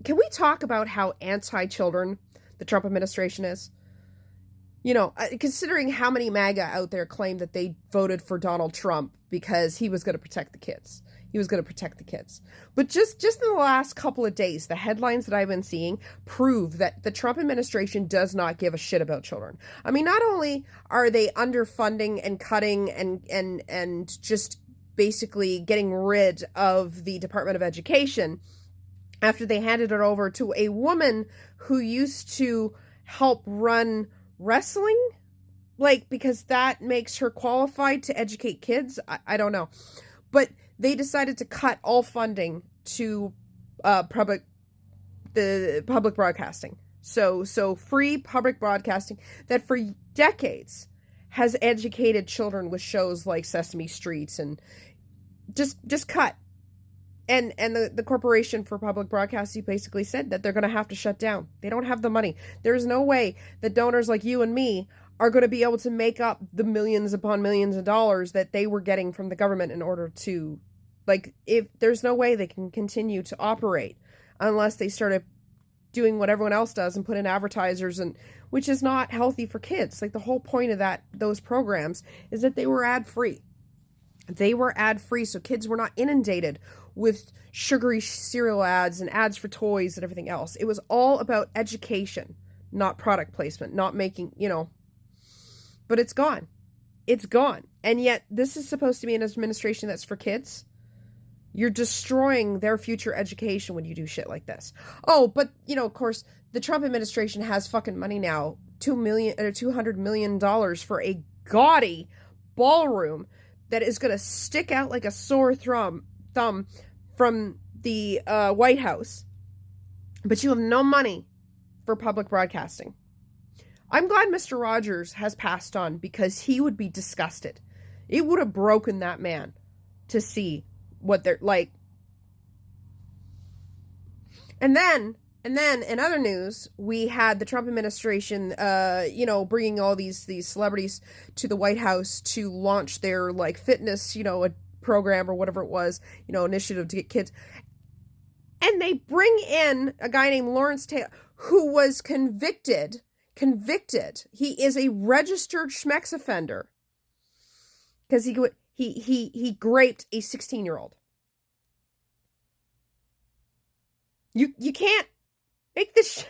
can we talk about how anti-children the Trump administration is? Considering how many MAGA out there claim that they voted for Donald Trump because he was going to protect the kids. He was going to protect the kids. But just in the last couple of days, the headlines that I've been seeing prove that the Trump administration does not give a shit about children. I mean, not only are they underfunding and cutting and just basically getting rid of the Department of Education after they handed it over to a woman who used to help run wrestling, because that makes her qualified to educate kids. I don't know. But they decided to cut all funding to public broadcasting. So free public broadcasting that for decades has educated children with shows like Sesame Street, and just cut. And the Corporation for Public Broadcasting basically said that they're going to have to shut down. They don't have the money. There's no way that donors like you and me are going to be able to make up the millions upon millions of dollars that they were getting from the government in order to, if there's no way they can continue to operate unless they started doing what everyone else does and put in advertisers, and which is not healthy for kids. The whole point of those programs is that they were ad-free. They were ad-free, so kids were not inundated with sugary cereal ads and ads for toys and everything else. It was all about education, not product placement, not making, but it's gone. It's gone. And yet this is supposed to be an administration that's for kids. You're destroying their future education when you do shit like this. Oh, but, of course, the Trump administration has fucking money now, $200 million for a gaudy ballroom that is going to stick out like a sore thumb from the White House, but you have no money for public broadcasting. I'm glad Mr. Rogers has passed on, because he would be disgusted. It would have broken that man to see what they're like. And then in other news, we had the Trump administration, bringing all these celebrities to the White House to launch their fitness, a program or whatever it was, initiative to get kids. And they bring in a guy named Lawrence Taylor, who was convicted. He is a registered schmex offender because he raped a 16-year-old. You can't make this.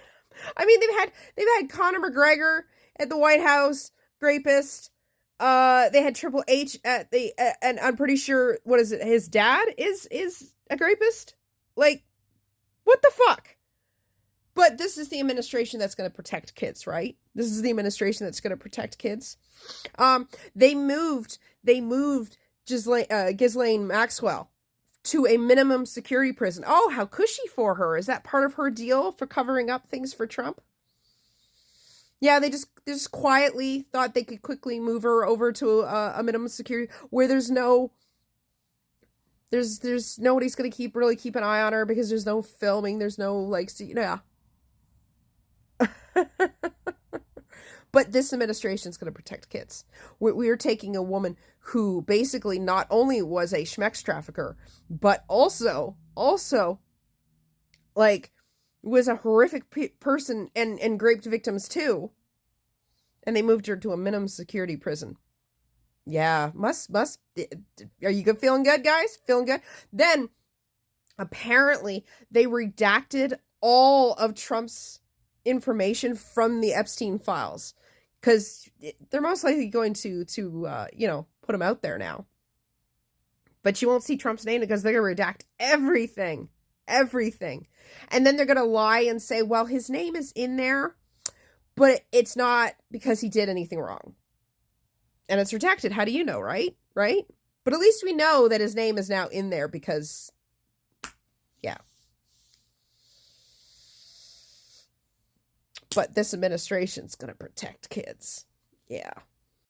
I mean, they've had Conor McGregor at the White House, rapist. They had Triple H at and I'm pretty sure, what is it? His dad is a rapist. What the fuck? But this is the administration that's going to protect kids, right? This is the administration that's going to protect kids. They moved Ghislaine Maxwell to a minimum security prison. Oh, how cushy for her. Is that part of her deal for covering up things for Trump? Yeah, they just quietly thought they could quickly move her over to a minimum security where there's nobody's going to really keep an eye on her, because there's no filming, there's no yeah. But this administration is going to protect kids. We are taking a woman who basically not only was a schmex trafficker, but also was a horrific person and raped victims too. And they moved her to a minimum security prison. Yeah, must. Are you feeling good, guys? Feeling good? Then, apparently, they redacted all of Trump's information from the Epstein files, because they're most likely going to put him out there now. But you won't see Trump's name, because they're going to redact everything. And then they're going to lie and say, well, his name is in there, but it's not because he did anything wrong. And it's redacted. How do you know, right? Right? But at least we know that his name is now in there, because, yeah. But this administration's going to protect kids. Yeah.